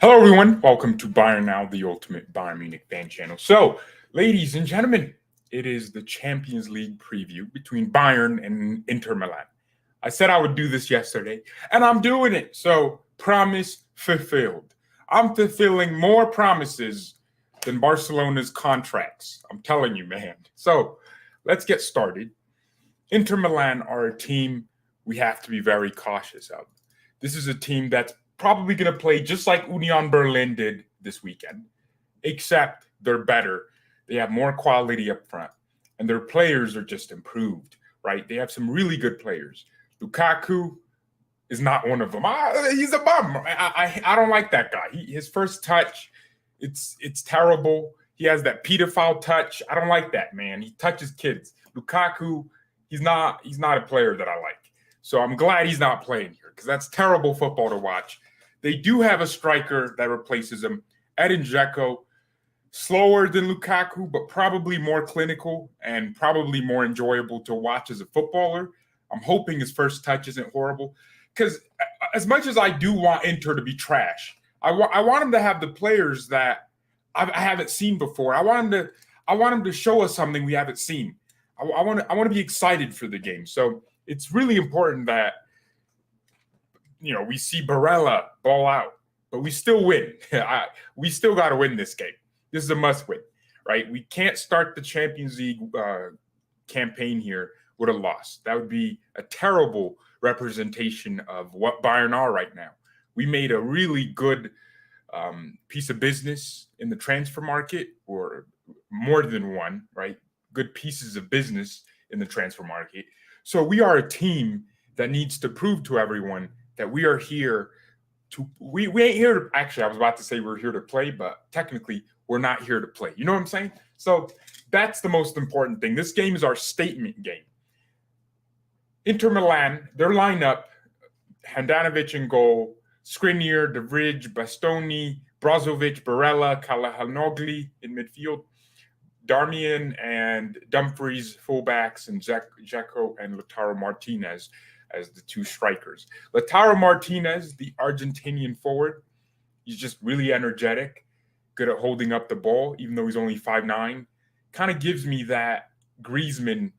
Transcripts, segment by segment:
Hello, everyone. Welcome to BayernNow, the ultimate Bayern Munich fan channel. So, ladies and gentlemen, it is the Champions League preview between Bayern and Inter Milan. I said I would do this yesterday, and I'm doing it. So, promise fulfilled. I'm fulfilling more promises than Barcelona's contracts. I'm telling you, man. So, let's get started. Inter Milan are a team we have to be very cautious of. This is a team that's probably going to play just like Union Berlin did this weekend, except they're better. They have more quality up front, and their players are just improved, right? They have some really good players. Lukaku is not one of them. He's a bum. I don't like that guy. His first touch, it's terrible. He has that pedophile touch. I don't like that, man. He touches kids. Lukaku, he's not a player that I like. So I'm glad he's not playing here because that's terrible football to watch. They do have a striker that replaces him, Edin Dzeko, slower than Lukaku, but probably more clinical and probably more enjoyable to watch as a footballer. I'm hoping his first touch isn't horrible because as much as I do want Inter to be trash, I want him to have the players that I haven't seen before. I want him to show us something we haven't seen. I want to be excited for the game. So it's really important that we see Barella ball out, but we still win. We still got to win this game. This is a must win, right? We can't start the Champions League campaign here with a loss. That would be a terrible representation of what Bayern are right now. We made a really good piece of business in the transfer market, or more than one, right? Good pieces of business in the transfer market. So we are a team that needs to prove to everyone that we are here to we ain't here to actually I was about to say we're here to play, but technically we're not here to play. You know what I'm saying? So that's the most important thing. This game is our statement game. Inter Milan, their lineup, Handanovic in goal, Skriniar, De Vrij, Bastoni, Brozovic, Barella, Kalahanogli in midfield, Darmian and Dumfries fullbacks, and Dzeko and Lautaro Martinez as the two strikers. Lautaro Martinez, the Argentinian forward, he's just really energetic, good at holding up the ball, even though he's only 5'9". Kind of gives me that Griezmann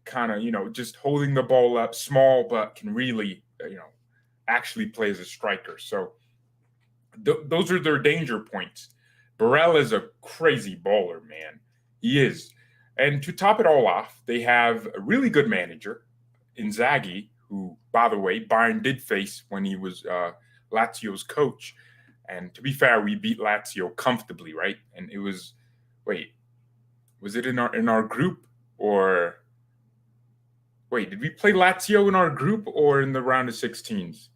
kind of, just holding the ball up, small, but can really, actually play as a striker. So those are their danger points. Barella is a crazy baller, man. He is. And to top it all off, they have a really good manager, Inzaghi, who, by the way, Bayern did face when he was Lazio's coach. And to be fair, we beat Lazio comfortably, right? And it was, was it in our group, or did we play Lazio in our group or in the round of 16s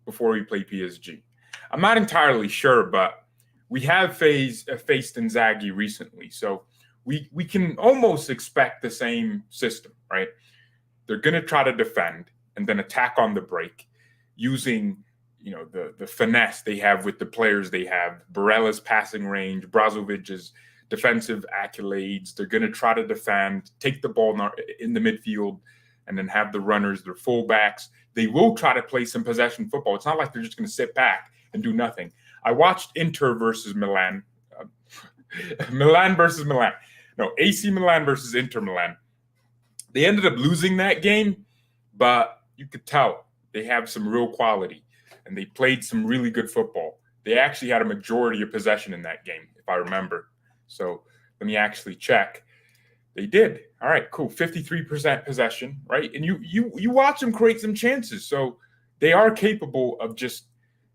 before we played PSG? I'm not entirely sure, but we have faced Inzaghi recently, so we can almost expect the same system, right? They're going to try to defend and then attack on the break using, the finesse they have with the players they have, Barella's passing range, Brozovic's defensive accolades. They're going to try to defend, take the ball in the midfield, and then have the runners, their fullbacks. They will try to play some possession football. It's not like they're just going to sit back and do nothing. I watched Inter versus Milan. Milan versus Milan. No, AC Milan versus Inter Milan. They ended up losing that game, but you could tell they have some real quality, and they played some really good football. They actually had a majority of possession in that game, if I remember. So let me actually check. They did. All right, cool. 53% possession, right? And you watch them create some chances. So they are capable of just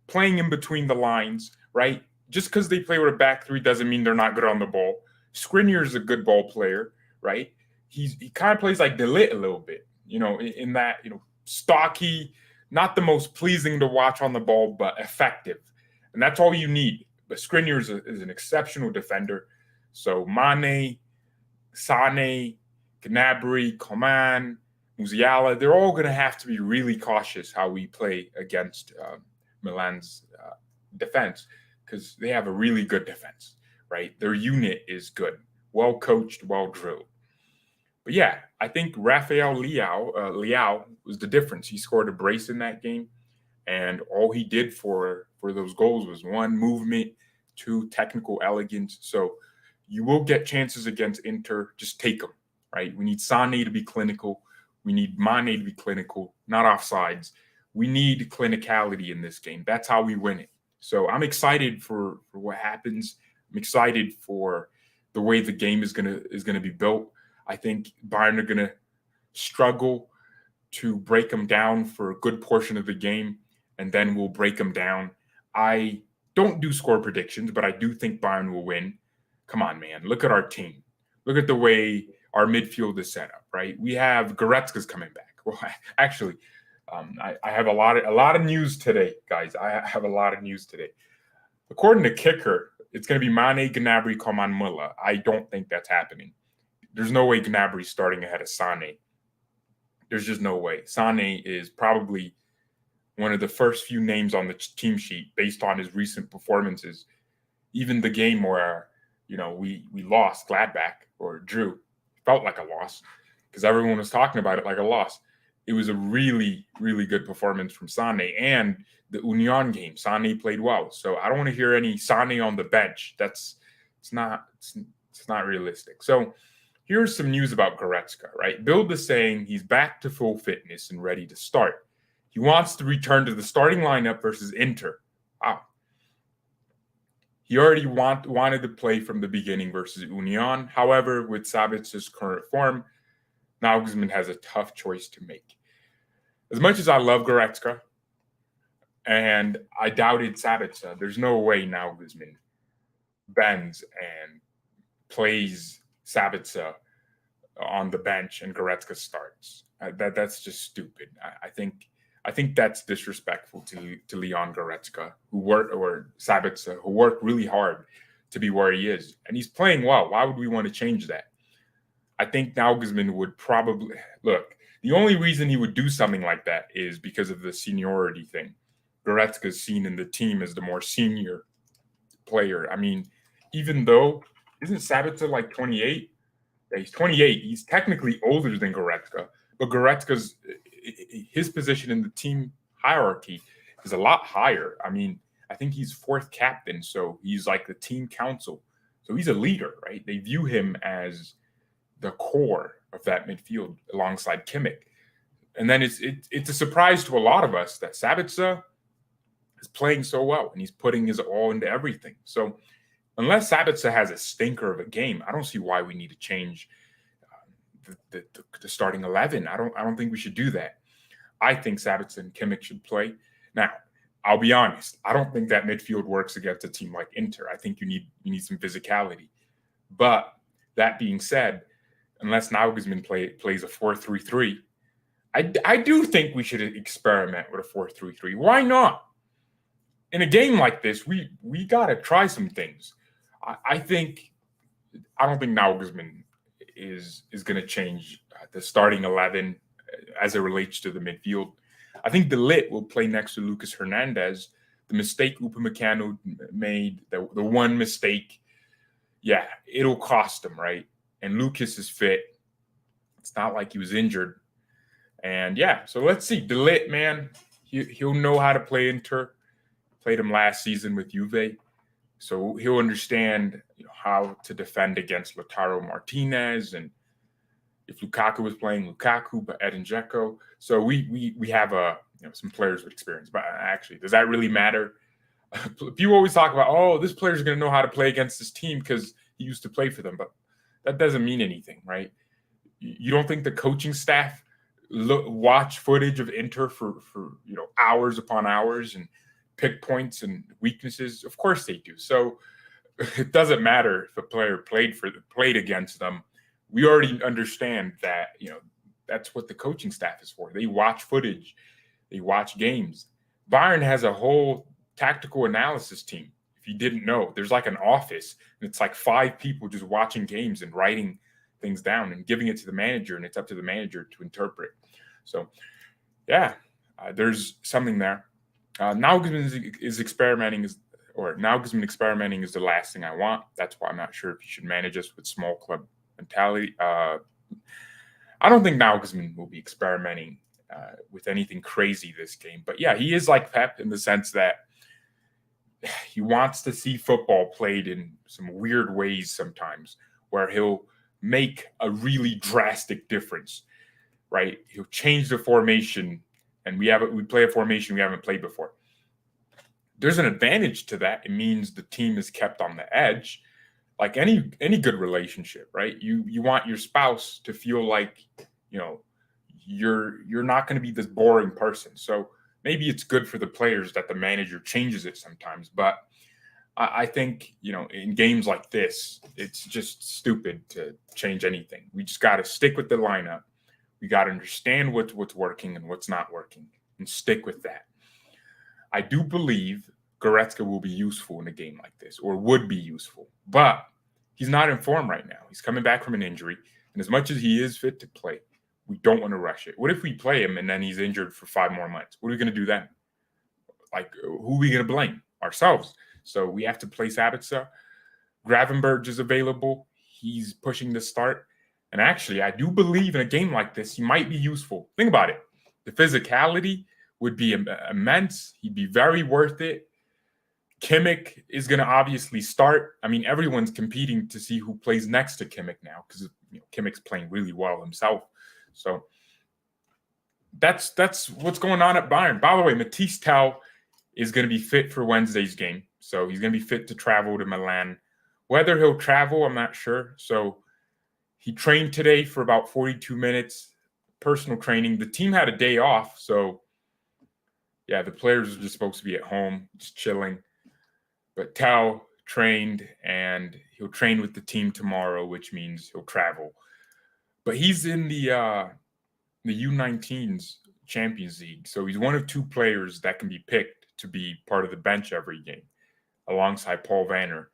playing in between the lines, right? Just because they play with a back three doesn't mean they're not good on the ball. Skriniar is a good ball player, right? He kind of plays like De Ligt a little bit, in that, stocky, not the most pleasing to watch on the ball, but effective. And that's all you need. But Skriniar is an exceptional defender. So Mane, Sane, Gnabry, Coman, Musiala, they're all going to have to be really cautious how we play against Milan's defense, because they have a really good defense, right? Their unit is good, well coached, well drilled. But yeah, I think Rafael Leao was the difference. He scored a brace in that game, And all he did for those goals was one, movement, two, technical elegance. So you will get chances against Inter. Just take them, right? We need Sane to be clinical. We need Mane to be clinical, not offsides. We need clinicality in this game. That's how we win it. So I'm excited for what happens. I'm excited for the way the game is gonna be built. I think Bayern are gonna struggle to break them down for a good portion of the game, and then we'll break them down. I don't do score predictions, but I do think Bayern will win. Come on, man. Look at our team. Look at the way our midfield is set up, right? We have Goretzka's coming back. Well, actually, I have a lot of news today, guys. I have a lot of news today. According to Kicker, it's going to be Mane, Gnabry, Coman, Muller. I don't think that's happening. There's no way Gnabry's starting ahead of Sane. There's just no way. Sane is probably one of the first few names on the team sheet based on his recent performances. Even the game where, we lost Gladbach or drew, felt like a loss because everyone was talking about it like a loss. It was a really, really good performance from Sane. And the Union game, Sane played well. So I don't want to hear any Sane on the bench. It's not realistic. So here's some news about Goretzka, right? Bild is saying he's back to full fitness and ready to start. He wants to return to the starting lineup versus Inter. Wow. He already wanted to play from the beginning versus Union. However, with Sabitzer's current form, Gusman has a tough choice to make. As much as I love Goretzka, and I doubted Sabitzer, there's no way Gusman bends and plays Sabitzer on the bench and Goretzka starts. That's just stupid. I think that's disrespectful to Leon Goretzka, or Sabitzer, who worked really hard to be where he is. And he's playing well. Why would we want to change that? I think Gusman would probably look. The only reason he would do something like that is because of the seniority thing. Goretzka's seen in the team as the more senior player. I mean, even though, isn't Sabitzer like 28? Yeah, he's 28. He's technically older than Goretzka, but Goretzka's his position in the team hierarchy is a lot higher. I mean, I think he's fourth captain, so he's like the team council. So he's a leader, right? They view him as the core of that midfield alongside Kimmich. And then it's a surprise to a lot of us that Sabitzer is playing so well and he's putting his all into everything. So unless Sabitzer has a stinker of a game, I don't see why we need to change the starting 11. I don't think we should do that. I think Sabitzer and Kimmich should play. Now, I'll be honest. I don't think that midfield works against a team like Inter. I think you need some physicality. But that being said, unless Gusman plays a 4-3-3, I do think we should experiment with a 4-3-3. Why not? In a game like this, we got to try some things. I don't think Gusman is going to change the starting 11 as it relates to the midfield. I think De Ligt will play next to Lucas Hernandez. The mistake Upamecano made, the one mistake, yeah, it'll cost him, right? And Lucas is fit. It's not like he was injured. And yeah, so let's see. De Ligt, man, he'll know how to play Inter. Played him last season with Juve. So he'll understand how to defend against Lautaro Martinez, and if Lukaku was playing Lukaku, but Edin Dzeko. So we have some players with experience. But actually, does that really matter? People always talk about, this player's going to know how to play against this team because he used to play for them. But that doesn't mean anything, right? You don't think the coaching staff watch footage of Inter for hours upon hours and pick points and weaknesses? Of course they do. So it doesn't matter if a player played against them. We already understand that, that's what the coaching staff is for. They watch footage. They watch games. Bayern has a whole tactical analysis team. If you didn't know, there's like an office, and it's like 5 people just watching games and writing things down and giving it to the manager, and it's up to the manager to interpret. So, yeah, there's something there. Gusman is experimenting Gusman experimenting is the last thing I want. That's why I'm not sure if you should manage us with small club mentality. I don't think Gusman will be experimenting with anything crazy this game. But yeah, he is like Pep in the sense that he wants to see football played in some weird ways sometimes, where he'll make a really drastic difference, right? He'll change the formation, and we play a formation we haven't played before. There's an advantage to that. It means the team is kept on the edge, like any good relationship, right? You want your spouse to feel like, you're not going to be this boring person. So maybe it's good for the players that the manager changes it sometimes, but I think, in games like this, it's just stupid to change anything. We just got to stick with the lineup. We got to understand what's working and what's not working and stick with that. I do believe Goretzka will be useful in a game like this, or would be useful, but he's not in form right now. He's coming back from an injury, and as much as he is fit to play, we don't want to rush it. What if we play him and then he's injured for 5 more months? What are we going to do then? Like, who are we going to blame? Ourselves. So we have to play Sabitzer. Gravenberch is available. He's pushing the start. And actually, I do believe in a game like this, he might be useful. Think about it. The physicality would be immense. He'd be very worth it. Kimmich is going to obviously start. I mean, everyone's competing to see who plays next to Kimmich now because Kimmich's playing really well himself. So that's what's going on at Bayern. By the way, Matisse Tell is going to be fit for Wednesday's game. So he's going to be fit to travel to Milan. Whether he'll travel, I'm not sure. So he trained today for about 42 minutes, personal training. The team had a day off. So, yeah, the players are just supposed to be at home, just chilling. But Tell trained, and he'll train with the team tomorrow, which means he'll travel. But he's in the U19s Champions League. So he's one of 2 players that can be picked to be part of the bench every game alongside Paul Vanner,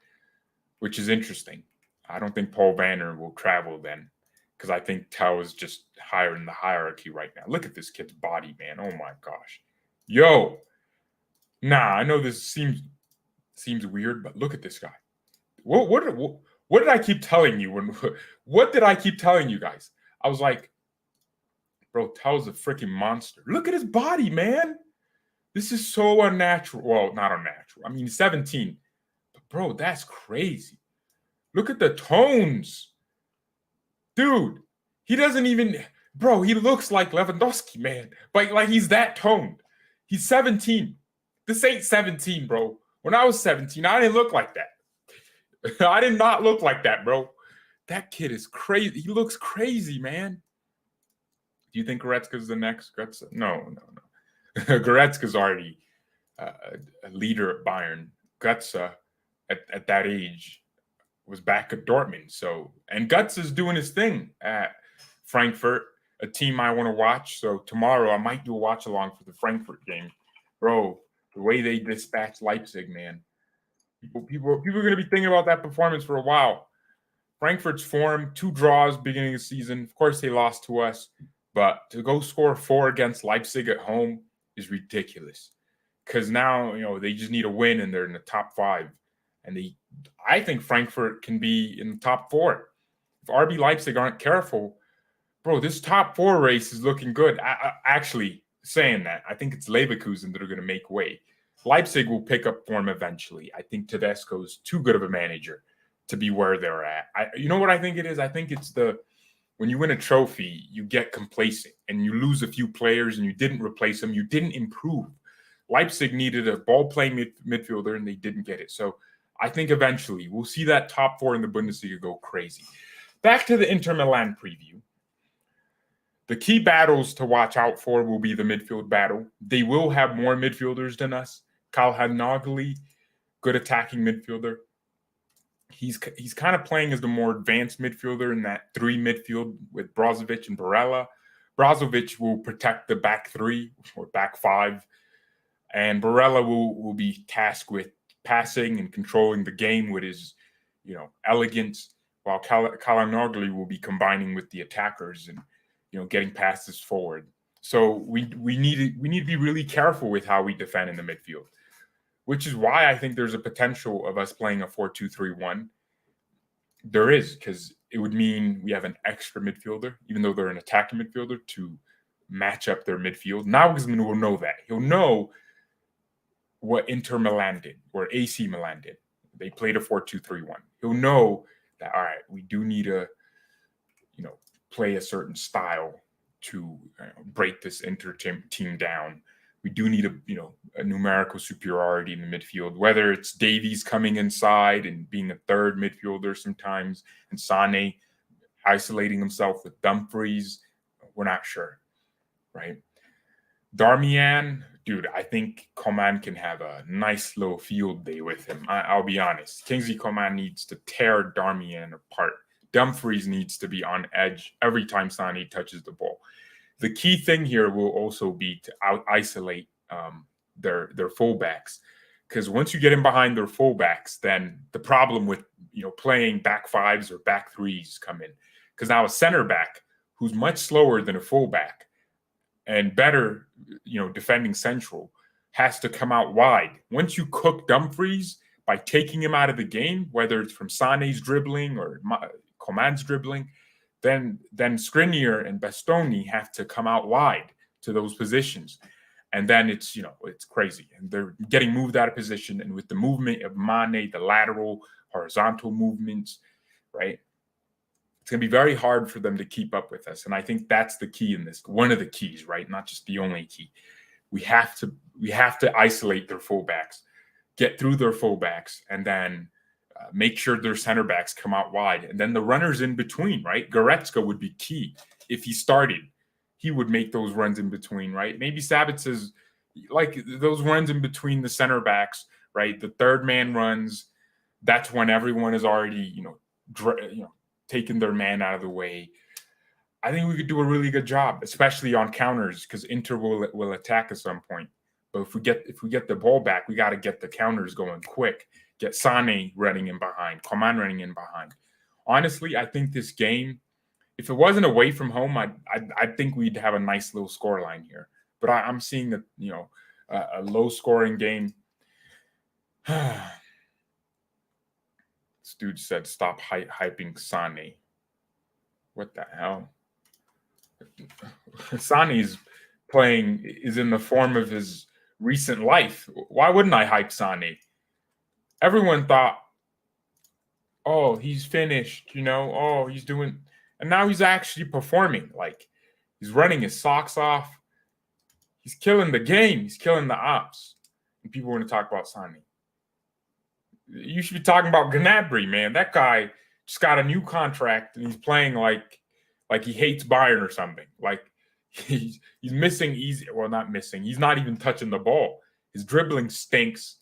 which is interesting. I don't think Paul Vanner will travel then because I think Tell is just higher in the hierarchy right now. Look at this kid's body, man. Oh, my gosh. Yo. Nah, I know this seems weird, but look at this guy. What did I keep telling you? What did I keep telling you guys? I was like, bro, Tell's a freaking monster. Look at his body, man. This is so unnatural. Well, not unnatural. I mean, 17. But, bro, that's crazy. Look at the tones. Dude, he doesn't even... Bro, he looks like Lewandowski, man. But, like, he's that toned. He's 17. This ain't 17, bro. When I was 17, I didn't look like that. I did not look like that, bro. That kid is crazy. He looks crazy, man. Do you think Goretzka's the next Goretzka? No. Goretzka's already a leader at Bayern. Götze, at that age, was back at Dortmund. So, and Götze is doing his thing at Frankfurt, a team I want to watch. So tomorrow I might do a watch along for the Frankfurt game. Bro, the way they dispatched Leipzig, man. People are going to be thinking about that performance for a while. Frankfurt's form, 2 draws beginning of the season. Of course, they lost to us. But to go score 4 against Leipzig at home is ridiculous. Because now, they just need a win and they're in the top 5. And I think Frankfurt can be in the top 4. If RB Leipzig aren't careful, bro, this top 4 race is looking good. Actually, saying that, I think it's Leverkusen that are going to make way. Leipzig will pick up form eventually. I think Tedesco's too good of a manager to be where they're at. You know what I think it is? I think it's when you win a trophy, you get complacent and you lose a few players and you didn't replace them. You didn't improve. Leipzig needed a ball-playing midfielder and they didn't get it. So I think eventually we'll see that top 4 in the Bundesliga go crazy. Back to the Inter Milan preview. The key battles to watch out for will be the midfield battle. They will have more midfielders than us. Calhanoglu, good attacking midfielder. He's kind of playing as the more advanced midfielder in that 3 midfield with Brozovic and Barella. Brozovic will protect the back 3 or back 5. And Barella will be tasked with passing and controlling the game with his, elegance, while Calhanoglu will be combining with the attackers and, getting passes forward. So we need to be really careful with how we defend in the midfield, which is why I think there's a potential of us playing a 4-2-3-1. There is, because it would mean we have an extra midfielder, even though they're an attacking midfielder, to match up their midfield. Now Gusman will know that. He'll know what Inter Milan did or AC Milan did. They played a 4-2-3-1. He'll know that, all right, we do need to, play a certain style to break this Inter team down. We do need a numerical superiority in the midfield, whether it's Davies coming inside and being a third midfielder sometimes, and Sane isolating himself with Dumfries. We're not sure, right? Darmian, dude, I think Coman can have a nice little field day with him. I'll be honest. Kingsley Coman needs to tear Darmian apart. Dumfries needs to be on edge every time Sane touches the ball. The key thing here will also be to isolate their fullbacks, because once you get in behind their fullbacks, then the problem with playing back fives or back threes come in, because now a center back who's much slower than a fullback and better, defending central, has to come out wide. Once you cook Dumfries by taking him out of the game, whether it's from Sane's dribbling or Coman's dribbling, then Skriniar and Bastoni have to come out wide to those positions. And then it's crazy. And they're getting moved out of position. And with the movement of Mane, the lateral, horizontal movements, right? It's going to be very hard for them to keep up with us. And I think that's the key in this. One of the keys, right? Not just the only key. We have to isolate their fullbacks, get through their fullbacks, and then make sure their center backs come out wide. And then the runners in between, right? Goretzka would be key. If he started, he would make those runs in between, right? Maybe Sabitz's, like those runs in between the center backs, right? The third man runs. That's when everyone is already, taking their man out of the way. I think we could do a really good job, especially on counters, because Inter will attack at some point. But if we get the ball back, we got to get the counters going quick. Get Sane running in behind, Coman running in behind. Honestly, I think this game, if it wasn't away from home, I think we'd have a nice little scoreline here. But I'm seeing a low scoring game. This dude said, "Stop hyping Sane." What the hell? Sane's is in the form of his recent life. Why wouldn't I hype Sane? Everyone thought, oh, he's finished, oh, he's doing, and now he's actually performing. Like, he's running his socks off. He's killing the game. He's killing the ops. And people want to talk about Sane. You should be talking about Gnabry, man. That guy just got a new contract and he's playing like he hates Bayern or something. Like he's missing easy. Well, not missing. He's not even touching the ball. His dribbling stinks.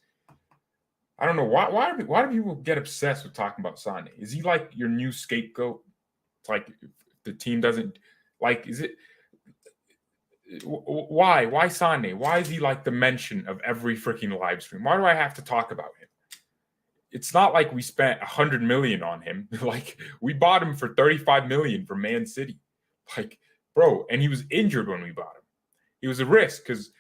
I don't know why do people get obsessed with talking about Sane? Is he like your new scapegoat? It's like if the team doesn't like. Is it? Why Sane? Why is he like the mention of every freaking live stream? Why do I have to talk about him? It's not like we spent $100 million on him. Like, we bought him for $35 million from Man City. Like, bro, and he was injured when we bought him. It was a risk because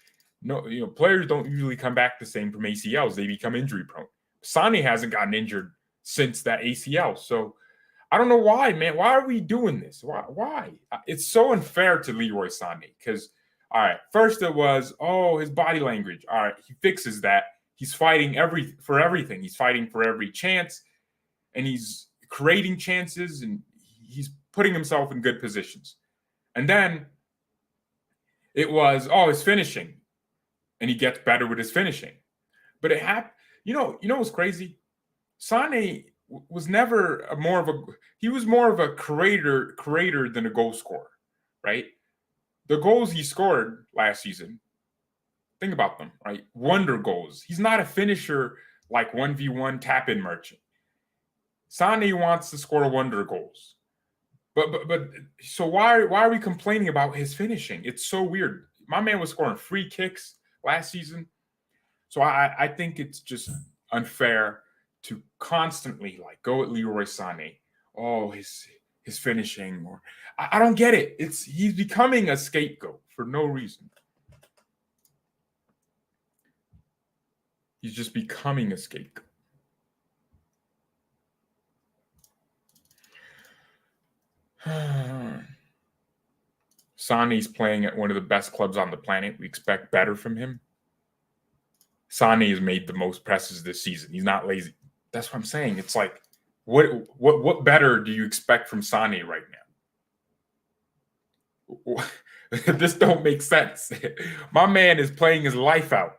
players don't usually come back the same from ACLs. They become injury prone. Sane hasn't gotten injured since that ACL. So I don't know why, man. Why are we doing this? Why? It's so unfair to Leroy Sane because, all right, first it was, his body language. All right, he fixes that. He's fighting for everything. He's fighting for every chance, and he's creating chances, and he's putting himself in good positions. And then it was, his finishing, and he gets better with his finishing. But it happened. You know what's crazy? Sane was never he was more of a creator than a goal scorer, right? The goals he scored last season, think about them, right? Wonder goals. He's not a finisher like 1v1 tap-in merchant. Sane wants to score wonder goals. But so why are we complaining about his finishing? It's so weird. My man was scoring free kicks last season. So I think it's just unfair to constantly go at Leroy Sane. Oh, his finishing, or I don't get it. He's becoming a scapegoat for no reason. He's just becoming a scapegoat. Sane's playing at one of the best clubs on the planet. We expect better from him. Sane has made the most presses this season. He's not lazy. That's what I'm saying. It's like, what better do you expect from Sane right now? This don't make sense. My man is playing his life out.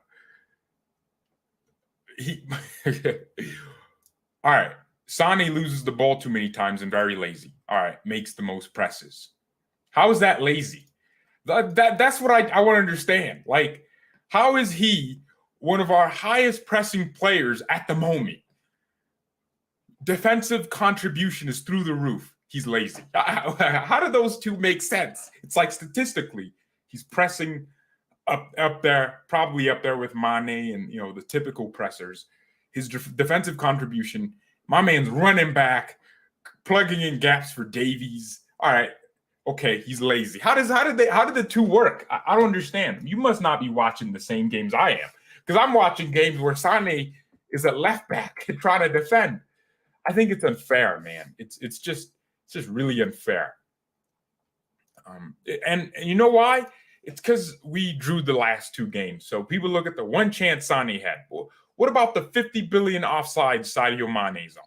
All right. Sane loses the ball too many times and very lazy. All right. Makes the most presses. How is that lazy? That's what I want to understand. Like, how is he one of our highest pressing players at the moment? Defensive contribution is through the roof. He's lazy. How do those two make sense? It's like statistically, he's pressing up there, probably up there with Mane and the typical pressers. His defensive contribution, my man's running back, plugging in gaps for Davies. All right, okay, he's lazy. How did the two work? I don't understand. You must not be watching the same games I am, because I'm watching games where Sane is at left back trying to defend. I think it's unfair, man. It's just really unfair. And you know why? It's because we drew the last two games. So people look at the one chance Sane had. Well, what about the 50 billion offside Sadio Mane's on?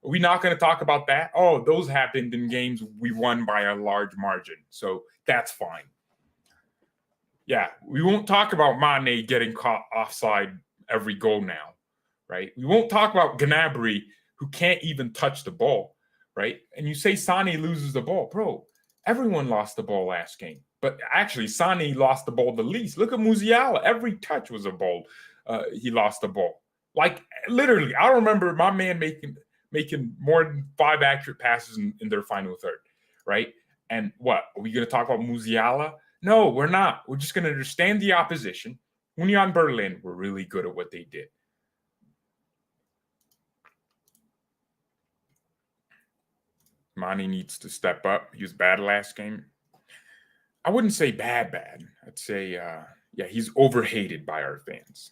Are we not going to talk about that? Oh, those happened in games we won by a large margin. So that's fine. Yeah, we won't talk about Mane getting caught offside every goal now, right? We won't talk about Gnabry, who can't even touch the ball, right? And you say Sane loses the ball. Bro, everyone lost the ball last game. But actually, Sane lost the ball the least. Look at Musiala. Every touch was a ball. He lost the ball. Like, literally, I remember my man making more than 5 accurate passes in their final third, right? And what? Are we going to talk about Musiala? No, we're not. We're just going to understand the opposition. Union Berlin were really good at what they did. Mane needs to step up. He was bad last game. I wouldn't say bad. I'd say, he's overhated by our fans.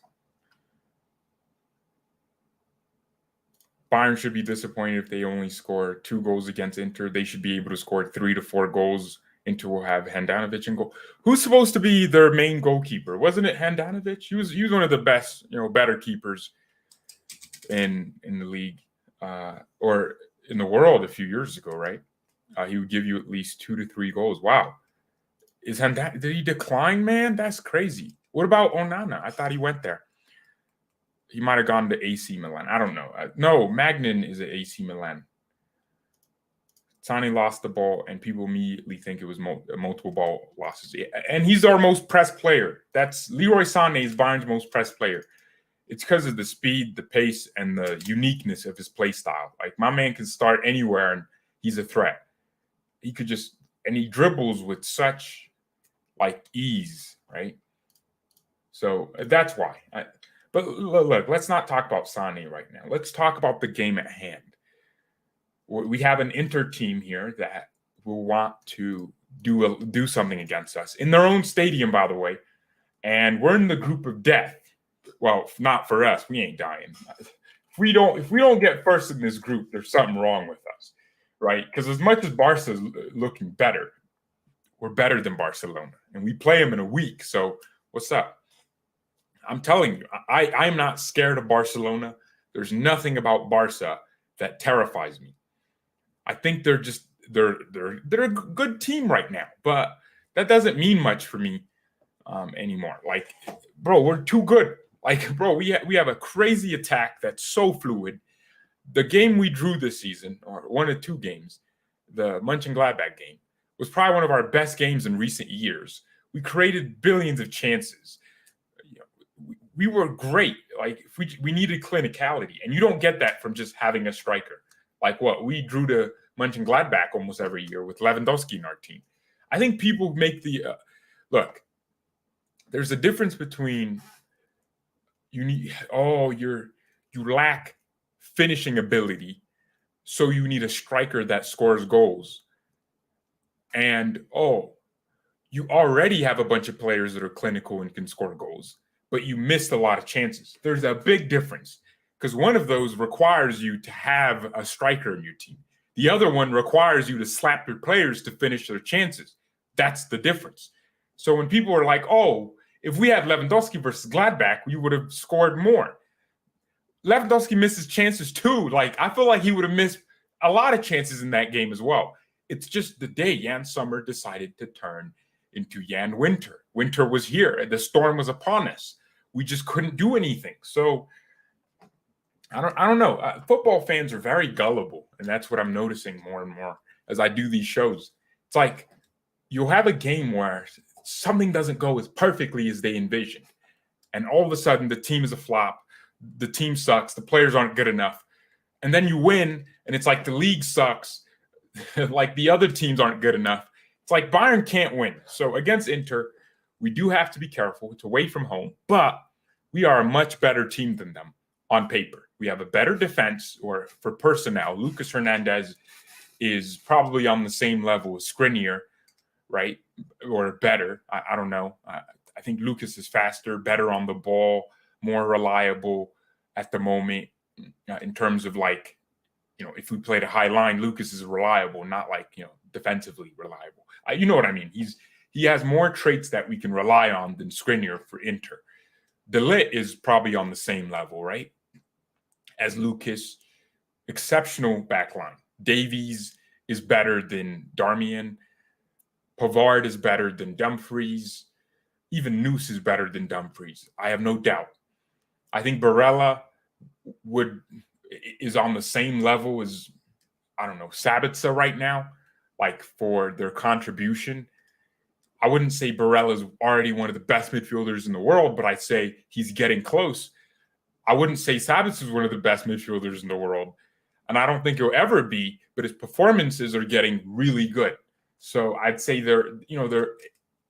Bayern should be disappointed if they only score 2 goals against Inter. They should be able to score 3 to 4 goals. Inter will have Handanovic in goal. Who's supposed to be their main goalkeeper? Wasn't it Handanovic? He was one of the best, better keepers in the league or in the world a few years ago, right? He would give you at least 2 to 3 goals. Wow. Did he decline, man? That's crazy. What about Onana? I thought he went there. He might have gone to AC Milan. I don't know. No, Magnin is at AC Milan. Sane lost the ball, and people immediately think it was multiple ball losses. And he's our most pressed player. That's Leroy Sane is Bayern's most pressed player. It's because of the speed, the pace, and the uniqueness of his play style. Like, my man can start anywhere, and he's a threat. He dribbles with such, ease, right? So that's why. But look, let's not talk about Sane right now. Let's talk about the game at hand. We have an Inter team here that will want to do something against us in their own stadium, by the way. And we're in the group of death. Well, not for us. We ain't dying. If we don't get first in this group, there's something wrong with us, right? Because as much as Barca's looking better, we're better than Barcelona, and we play them in a week. So what's up? I'm telling you, I am not scared of Barcelona. There's nothing about Barca that terrifies me. I think they're a good team right now, but that doesn't mean much for me anymore. Like, bro, we're too good. Like, bro, we have a crazy attack that's so fluid. The game we drew this season, or one of 2 games, the Mönchengladbach game, was probably one of our best games in recent years. We created billions of chances. We were great. Like, we needed clinicality, and you don't get that from just having a striker. Like what we drew to Mönchengladbach almost every year with Lewandowski in our team. I think people make the look. There's a difference between you lack finishing ability, so you need a striker that scores goals. And you already have a bunch of players that are clinical and can score goals, but you missed a lot of chances. There's a big difference, because one of those requires you to have a striker in your team. The other one requires you to slap your players to finish their chances. That's the difference. So when people are like, oh, if we had Lewandowski versus Gladbach, we would have scored more. Lewandowski misses chances too. Like, I feel like he would have missed a lot of chances in that game as well. It's just the day Jan Sommer decided to turn into Jan Winter. Winter was here. The storm was upon us. We just couldn't do anything. So I don't know. Football fans are very gullible, and that's what I'm noticing more and more as I do these shows. It's like you'll have a game where something doesn't go as perfectly as they envisioned, and all of a sudden the team is a flop. The team sucks. The players aren't good enough. And then you win, and it's like the league sucks. Like the other teams aren't good enough. It's like Bayern can't win. So against Inter, we do have to be careful. It's away from home, but we are a much better team than them on paper. We have a better defense, or for personnel. Lucas Hernandez is probably on the same level as Skriniar, right? Or better. I don't know. I think Lucas is faster, better on the ball, more reliable at the moment in terms of like, if we played a high line, Lucas is reliable, not like, defensively reliable. You know what I mean? He has more traits that we can rely on than Skriniar for Inter. De Ligt is probably on the same level, right? As Lucas, exceptional backline. Davies is better than Darmian. Pavard is better than Dumfries. Even Noose is better than Dumfries. I have no doubt. I think Barella is on the same level as, I don't know, Sabitzer right now, like for their contribution. I wouldn't say Barella is already one of the best midfielders in the world, but I'd say he's getting close. I wouldn't say Sabitzer is one of the best midfielders in the world, and I don't think he'll ever be, but his performances are getting really good. So I'd say they're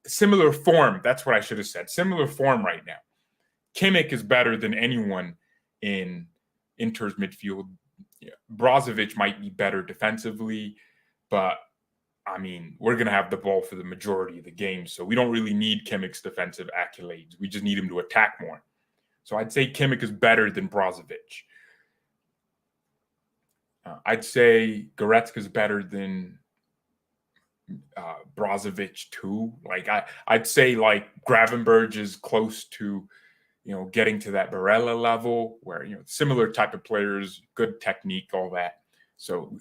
similar form. That's what I should have said. Similar form right now. Kimmich is better than anyone in Inter's midfield. Brozovic might be better defensively, but I mean, we're going to have the ball for the majority of the game, so we don't really need Kimmich's defensive accolades. We just need him to attack more. So I'd say Kimmich is better than Brozovic. I'd say Goretzka is better than Brozovic too. Like I'd say like Gravenberch is close to, getting to that Barella level where, similar type of players, good technique, all that. So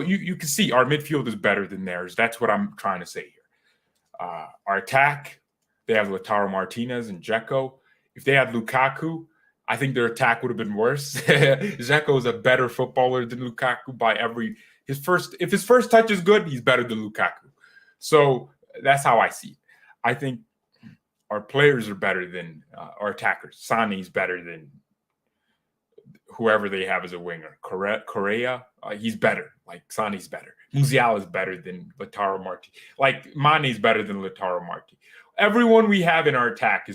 you can see our midfield is better than theirs. That's what I'm trying to say here. Our attack, they have Lautaro Martinez and Dzeko. If they had Lukaku, I think their attack would have been worse. Dzeko is a better footballer than Lukaku by if his first touch is good, he's better than Lukaku. So that's how I see it. I think our players are better than our attackers. Sane is better than whoever they have as a winger. Correa, he's better. Like Sane's better. Musiala is better than Lautaro Marti. Like Mane's better than Lautaro Marti. Everyone we have in our attack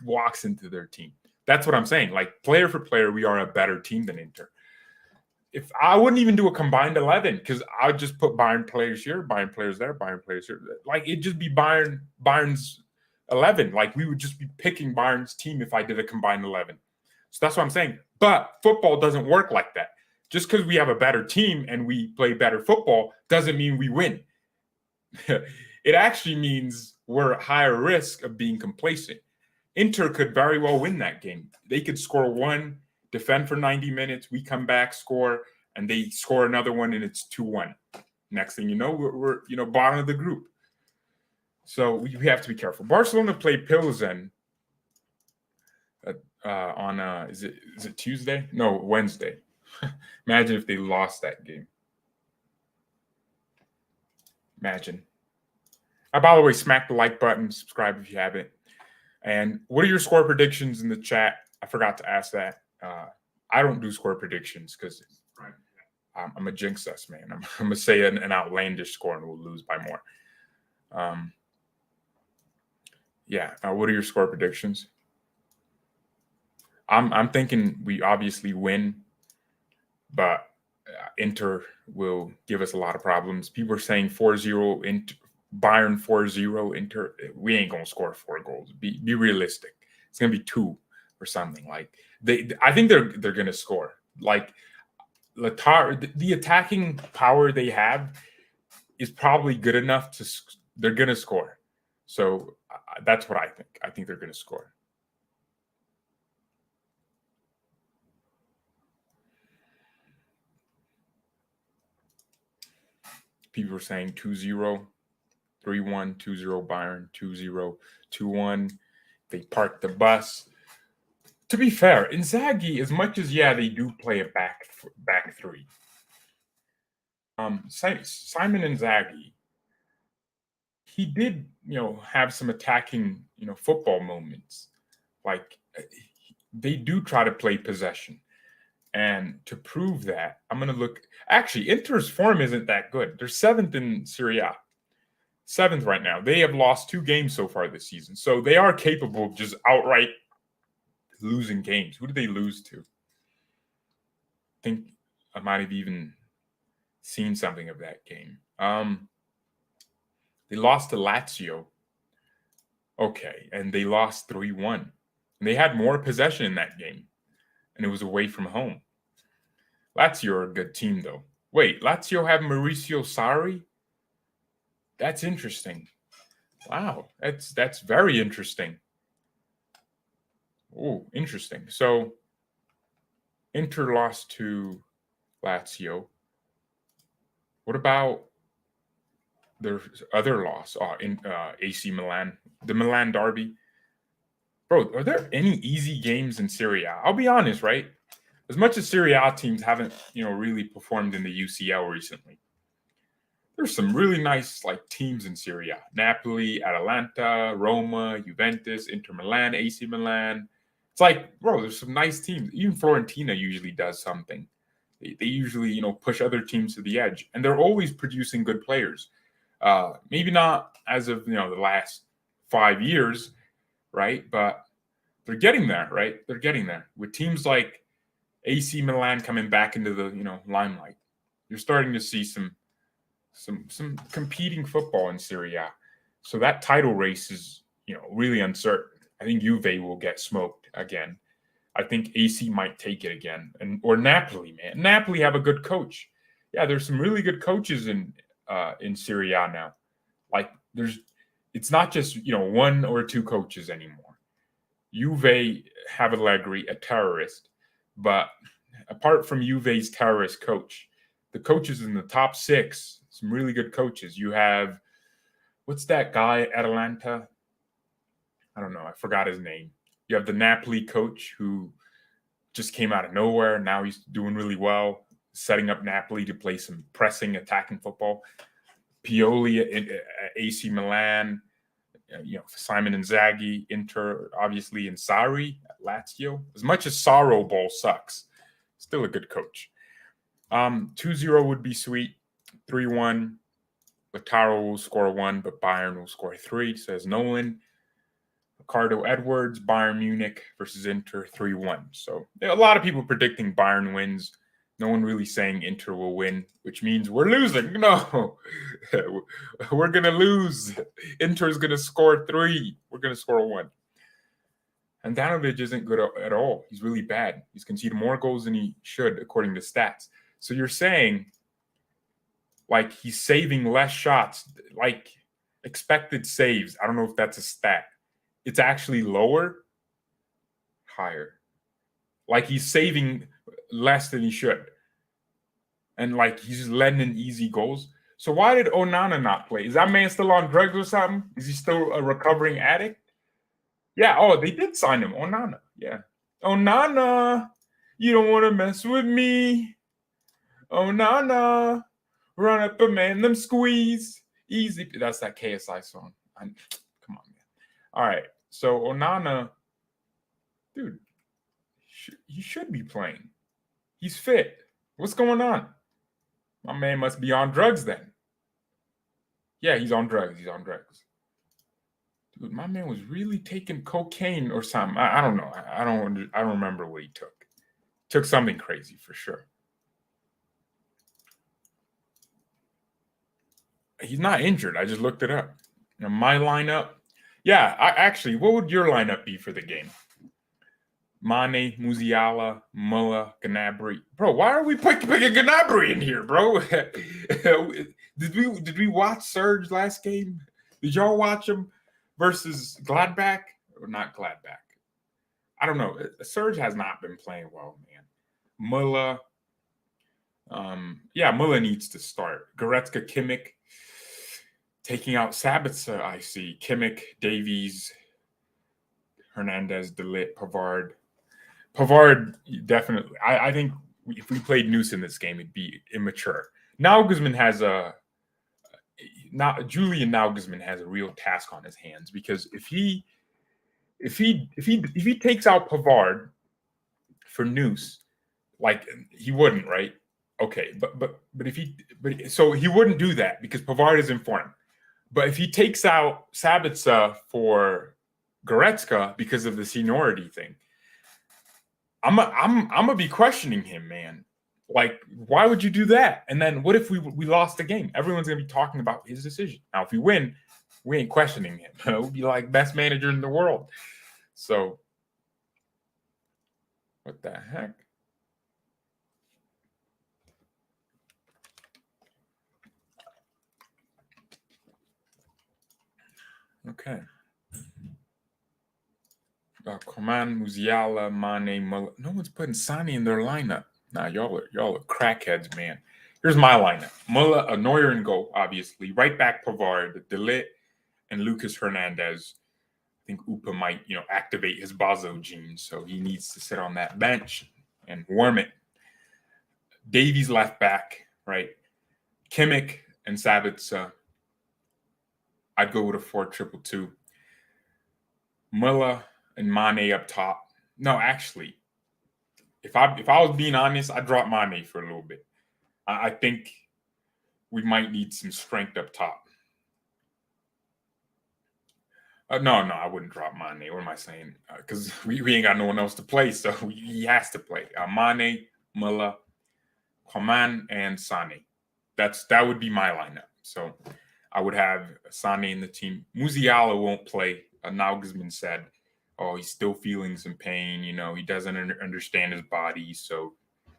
walks into their team. That's what I'm saying. Like player for player, we are a better team than Inter. If I wouldn't even do a combined 11 because I'd just put Bayern players here, Bayern players there, Bayern players here. Like it'd just be Bayern's 11. Like we would just be picking Bayern's team if I did a combined 11. So that's what I'm saying. But football doesn't work like that. Just because we have a better team and we play better football doesn't mean we win. It actually means we're at higher risk of being complacent. Inter could very well win that game. They could score one, defend for 90 minutes, we come back, score, and they score another one, and it's 2-1. Next thing you know, we're bottom of the group. So we have to be careful. Barcelona played Pilsen on is it Tuesday? No, Wednesday. Imagine if they lost that game. Imagine. By the way, smack the like button, subscribe if you haven't. And what are your score predictions in the chat? I forgot to ask that. I don't do score predictions because I'm a jinx us, man. I'm going to say an outlandish score and we'll lose by more. What are your score predictions? I'm thinking we obviously win, but Inter will give us a lot of problems. People are saying 4-0 Inter. Bayern 4-0 Inter. We ain't gonna score 4 goals. Be realistic. It's gonna be 2 or something. Like I think they're gonna score. Like Lautaro, the attacking power they have is probably good enough they're going to score. So that's what I think. I think they're going to score. People are saying 2-0, 3-1, 2-0 Bayern, 2-0, 2-1. They parked the bus. To be fair, Inzaghi, as much as they do play a back three. Simon Inzaghi, he did, have some attacking, football moments. Like they do try to play possession. And to prove that, I'm going to look. Actually, Inter's form isn't that good. They're 7th in Serie A. 7th right now. They have lost 2 games so far this season. So they are capable of just outright losing games. Who did they lose to? I think I might have even seen something of that game. They lost to Lazio. Okay, and they lost 3-1. And they had more possession in that game. And it was away from home. Lazio are a good team, though. Wait, Lazio have Mauricio Sarri? That's interesting. Wow, that's very interesting. Oh, interesting. So, Inter lost to Lazio. What about their other loss in AC Milan, the Milan derby? Bro, are there any easy games in Serie A? I'll be honest, right? As much as Serie A teams haven't, really performed in the UCL recently, there's some really nice teams in Serie A. Napoli, Atalanta, Roma, Juventus, Inter Milan, AC Milan. It's bro, there's some nice teams. Even Fiorentina usually does something. They usually, push other teams to the edge. And they're always producing good players. Maybe not as of, the last 5 years, right? But they're getting there, right? They're getting there. With teams like AC Milan coming back into the, limelight, you're starting to see some competing football in Serie A. So that title race is, really uncertain. I think Juve will get smoked again. I think AC might take it again. Or Napoli, man. Napoli have a good coach. Yeah, there's some really good coaches in Serie A now. It's not just, 1 or 2 coaches anymore. Juve have Allegri, a terrorist, but apart from Juve's terrorist coach, the coaches in the top 6, some really good coaches. You have, what's that guy at Atalanta? I don't know. I forgot his name. You have the Napoli coach who just came out of nowhere. Now he's doing really well, setting up Napoli to play some pressing, attacking football. Pioli at AC Milan, Simon Inzaghi, Inter, obviously, and Sarri at Lazio. As much as Sorrow Ball sucks, still a good coach. 2-0 would be sweet. 3-1. Lautaro will score 1, but Bayern will score 3, says Nolan. Ricardo Edwards, Bayern Munich versus Inter, 3-1. So a lot of people predicting Bayern wins. No one really saying Inter will win, which means we're losing. No, we're going to lose. Inter's going to score 3. We're going to score 1. And Handanovic isn't good at all. He's really bad. He's conceded more goals than he should, according to stats. So you're saying, he's saving less shots, expected saves. I don't know if that's a stat. It's actually lower, higher. He's saving less than he should. And he's just letting in easy goals. So why did Onana not play? Is that man still on drugs or something? Is he still a recovering addict? Yeah, they did sign him. Onana. Yeah. Onana, you don't want to mess with me. Onana, run up a man, them squeeze. Easy. That's that KSI song. Come on, man. All right. So Onana, dude, he should be playing. He's fit. What's going on? My man must be on drugs then. Yeah, he's on drugs. Dude, my man was really taking cocaine or something. I don't know. I don't remember what he took. Took something crazy for sure. He's not injured. I just looked it up. My lineup. Yeah, what would your lineup be for the game? Mane, Musiala, Mulla, Gnabry. Bro, why are we picking Gnabry in here, bro? Did we watch Serge last game? Did y'all watch him versus Gladbach or not Gladbach? I don't know. Serge has not been playing well, man. Muller, Muller needs to start. Goretzka, Kimmich, taking out Sabitzer. I see Kimmich, Davies, Hernandez, De Ligt, Pavard. Pavard definitely. I think if we played Noose in this game, it'd be immature. Gusman has Julian Gusman has a real task on his hands, because if he takes out Pavard for Noose, like he wouldn't, right? Okay, so he wouldn't do that because Pavard is in form. But if he takes out Sabitzer for Goretzka because of the seniority thing, I'm gonna be questioning him, man. Like, why would you do that? And then what if we lost the game? Everyone's gonna be talking about his decision. Now, if we win, we ain't questioning him. We'll be like best manager in the world. So, what the heck? Okay. Coman, Musiala, Mane, Muller. No one's putting Sane in their lineup. Nah, y'all are crackheads, man. Here's my lineup: Muller, Neuer in goal, obviously. Right back, Pavard, De Ligt, and Lucas Hernandez. I think Upa might, activate his Bazo gene, so he needs to sit on that bench and warm it. Davies left back, right? Kimmich and Sabitzer. I'd go with a 4-2-2. Muller and Mane up top. No, actually, if I was being honest, I'd drop Mane for a little bit. I think we might need some strength up top. No, I wouldn't drop Mane. What am I saying? Because we ain't got no one else to play, so he has to play. Mane, Muller, Coman, and Sane. That would be my lineup. So I would have Sane in the team. Musiala won't play. Nagelsmann said, he's still feeling some pain. He doesn't understand his body, so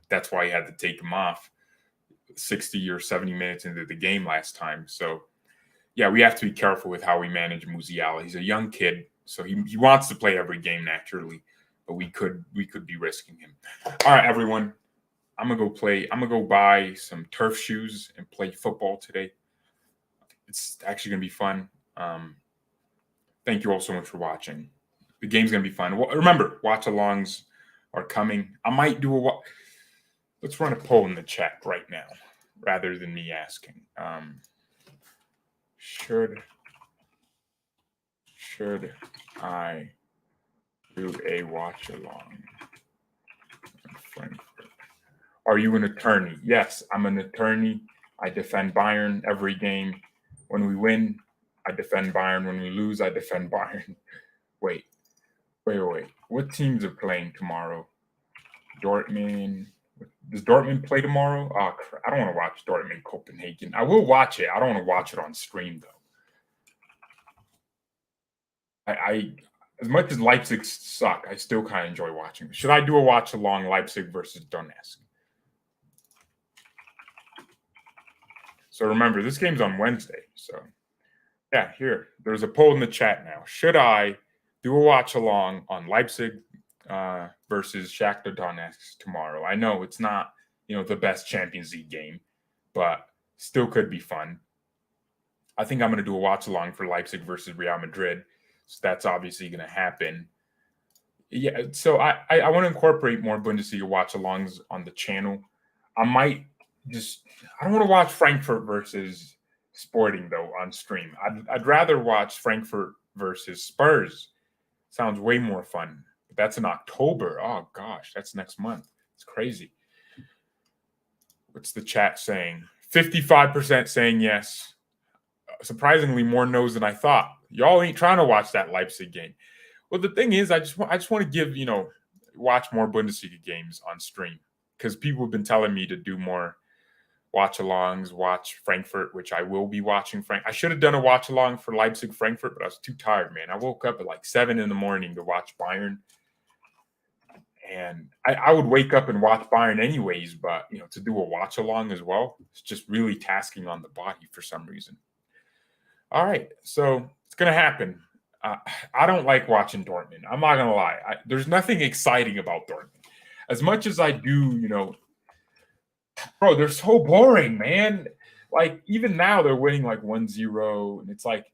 that's why he had to take him off 60 or 70 minutes into the game last time. So, yeah, we have to be careful with how we manage Musiala. He's a young kid, so he wants to play every game naturally, but we could be risking him. All right, everyone. I'm gonna go buy some turf shoes and play football today. It's actually gonna be fun. Thank you all so much for watching. The game's gonna be fun. Remember, watch-alongs are coming. I might do let's run a poll in the chat right now, rather than me asking. Should I do a watch-along in Frankfurt? Are you an attorney? Yes, I'm an attorney. I defend Bayern every game. When we win, I defend Bayern. When we lose, I defend Bayern. Wait. What teams are playing tomorrow? Dortmund. Does Dortmund play tomorrow? Oh, crap. I don't want to watch Dortmund Copenhagen. I will watch it. I don't want to watch it on stream, though. I as much as Leipzig suck, I still kind of enjoy watching. Should I do a watch along Leipzig versus Donetsk? So remember, this game's on Wednesday. So yeah, there's a poll in the chat now. Should I do a watch along on Leipzig versus Shakhtar Donetsk tomorrow? I know it's not, the best Champions League game, but still could be fun. I think I'm going to do a watch along for Leipzig versus Real Madrid. So that's obviously going to happen. Yeah, so I want to incorporate more Bundesliga watch alongs on the channel. I don't want to watch Frankfurt versus Sporting, though, on stream. I'd rather watch Frankfurt versus Spurs. Sounds way more fun. But that's in October. Oh, gosh, that's next month. It's crazy. What's the chat saying? 55% saying yes. Surprisingly, more no's than I thought. Y'all ain't trying to watch that Leipzig game. Well, the thing is, I just want to give, watch more Bundesliga games on stream, because people have been telling me to do more watch-alongs, watch Frankfurt, which I will be watching. I should have done a watch-along for Leipzig-Frankfurt, but I was too tired, man. I woke up at like 7 in the morning to watch Bayern. And I would wake up and watch Bayern anyways, but, to do a watch-along as well, it's just really tasking on the body for some reason. All right, so it's gonna happen. I don't like watching Dortmund. I'm not gonna lie. There's nothing exciting about Dortmund. As much as I do, bro, they're so boring, man. Like, even now they're winning like 1-0, and it's like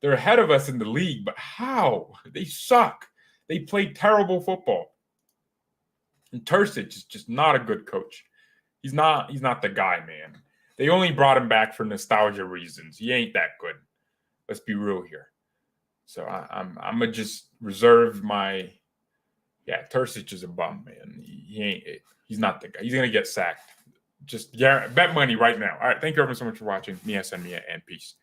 they're ahead of us in the league, but how? They suck. They play terrible football. And Terzic is just not a good coach. He's not the guy, man. They only brought him back for nostalgia reasons. He ain't that good. Let's be real here. So I'm gonna just reserve my Terzic is a bum, man. He's not the guy. He's gonna get sacked. Just bet money right now. All right, thank you everyone so much for watching. Mia, and peace.